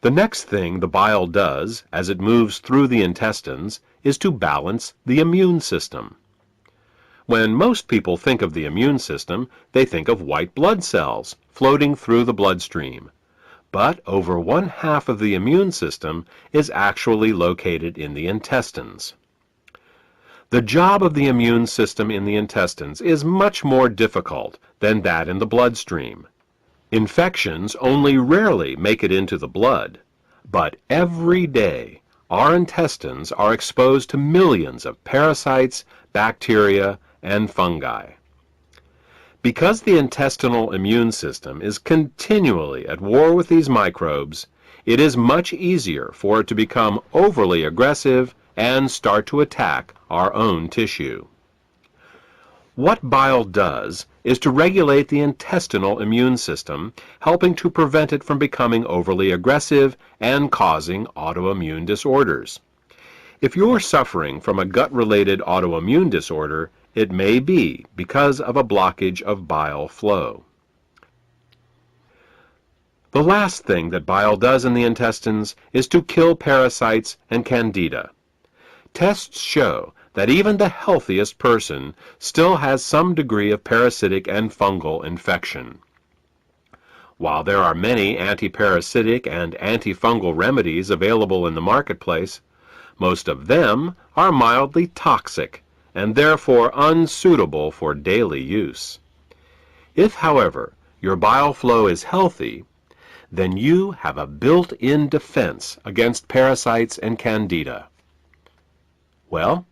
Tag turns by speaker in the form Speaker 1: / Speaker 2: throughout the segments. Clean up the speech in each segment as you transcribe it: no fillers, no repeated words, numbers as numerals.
Speaker 1: The next thing the bile does as it moves through the intestines is to balance the immune system. When most people think of the immune system, they think of white blood cells floating through the bloodstream. But over 1/2 of the immune system is actually located in the intestines. The job of the immune system in the intestines is much more difficult than that in the bloodstream. Infections only rarely make it into the blood, but every day our intestines are exposed to millions of parasites, bacteria, and fungi. Because the intestinal immune system is continually at war with these microbes, it is much easier for it to become overly aggressive and start to attack our own tissue. What bile does is to regulate the intestinal immune system, helping to prevent it from becoming overly aggressive and causing autoimmune disorders. If you're suffering from a gut-related autoimmune disorder, it may be because of a blockage of bile flow. The last thing that bile does in the intestines is to kill parasites and candida. Tests show that even the healthiest person still has some degree of parasitic and fungal infection. While there are many antiparasitic and antifungal remedies available in the marketplace, most of them are mildly toxic and therefore unsuitable for daily use. If, however, your bile flow is healthy, then you have a built-in defense against parasites and candida. Well,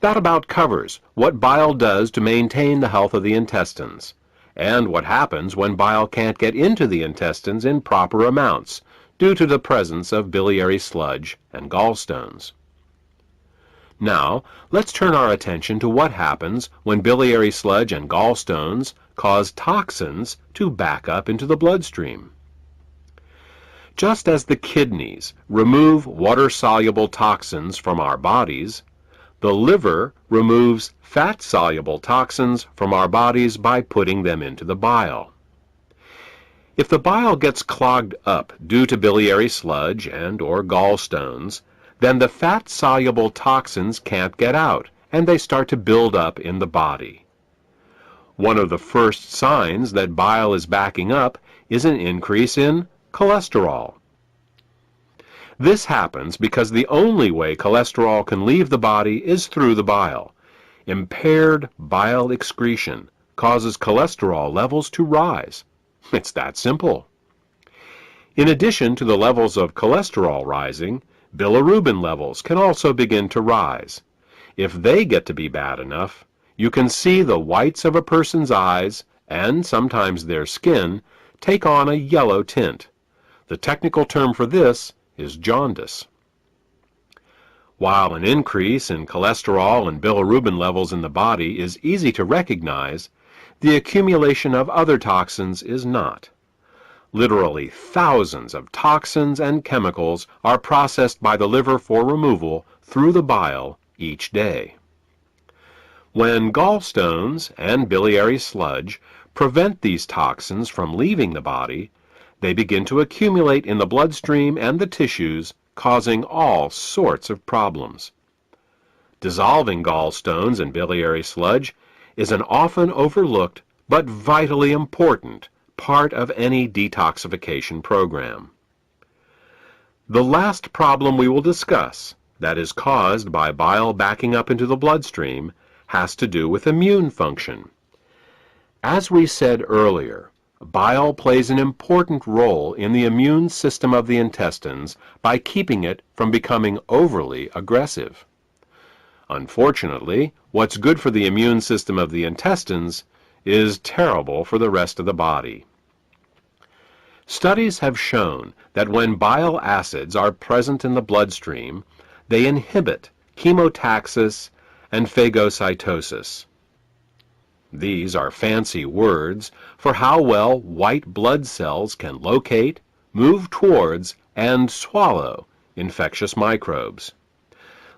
Speaker 1: that about covers what bile does to maintain the health of the intestines, and what happens when bile can't get into the intestines in proper amounts due to the presence of biliary sludge and gallstones. Now, let's turn our attention to what happens when biliary sludge and gallstones cause toxins to back up into the bloodstream. Just as the kidneys remove water-soluble toxins from our bodies, the liver removes fat-soluble toxins from our bodies by putting them into the bile. If the bile gets clogged up due to biliary sludge and/or gallstones, then the fat-soluble toxins can't get out, and they start to build up in the body. One of the first signs that bile is backing up is an increase in cholesterol. This happens because the only way cholesterol can leave the body is through the bile. Impaired bile excretion causes cholesterol levels to rise. It's that simple. In addition to the levels of cholesterol rising, bilirubin levels can also begin to rise. If they get to be bad enough, you can see the whites of a person's eyes, and sometimes their skin, take on a yellow tint. The technical term for this is jaundice. While an increase in cholesterol and bilirubin levels in the body is easy to recognize, the accumulation of other toxins is not. Literally thousands of toxins and chemicals are processed by the liver for removal through the bile each day. When gallstones and biliary sludge prevent these toxins from leaving the body, they begin to accumulate in the bloodstream and the tissues, causing all sorts of problems. Dissolving gallstones and biliary sludge is an often overlooked but vitally important part of any detoxification program. The last problem we will discuss, that is caused by bile backing up into the bloodstream, has to do with immune function. As we said earlier, bile plays an important role in the immune system of the intestines by keeping it from becoming overly aggressive. Unfortunately, what's good for the immune system of the intestines is terrible for the rest of the body. Studies have shown that when bile acids are present in the bloodstream, they inhibit chemotaxis and phagocytosis. These are fancy words for how well white blood cells can locate, move towards, and swallow infectious microbes.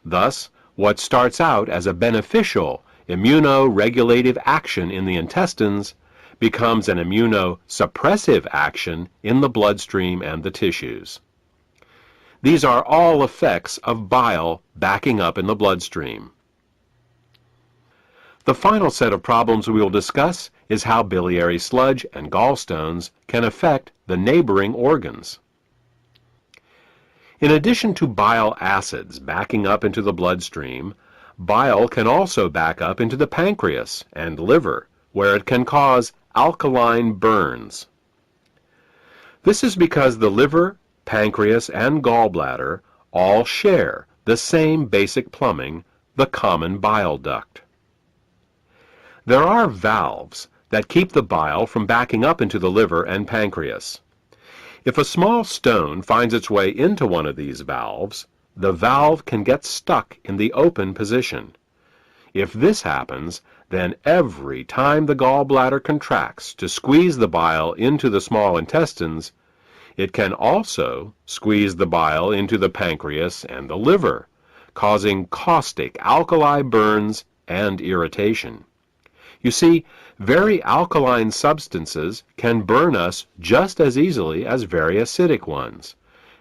Speaker 1: Thus, what starts out as a beneficial immunoregulative action in the intestines becomes an immunosuppressive action in the bloodstream and the tissues. These are all effects of bile backing up in the bloodstream. The final set of problems we will discuss is how biliary sludge and gallstones can affect the neighboring organs. In addition to bile acids backing up into the bloodstream, bile can also back up into the pancreas and liver, where it can cause alkaline burns. This is because the liver, pancreas, and gallbladder all share the same basic plumbing, the common bile duct. There are valves that keep the bile from backing up into the liver and pancreas. If a small stone finds its way into one of these valves, the valve can get stuck in the open position. If this happens, then every time the gallbladder contracts to squeeze the bile into the small intestines, it can also squeeze the bile into the pancreas and the liver, causing caustic alkali burns and irritation. You see, very alkaline substances can burn us just as easily as very acidic ones.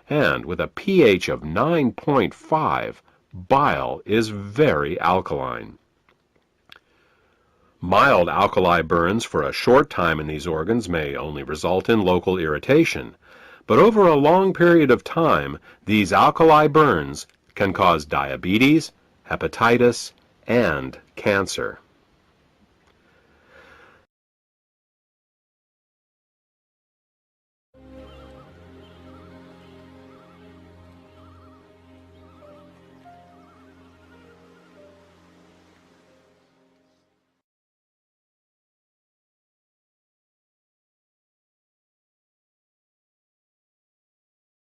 Speaker 1: And with a pH of 9.5, bile is very alkaline. Mild alkali burns for a short time in these organs may only result in local irritation, but over a long period of time, these alkali burns can cause diabetes, hepatitis, and cancer.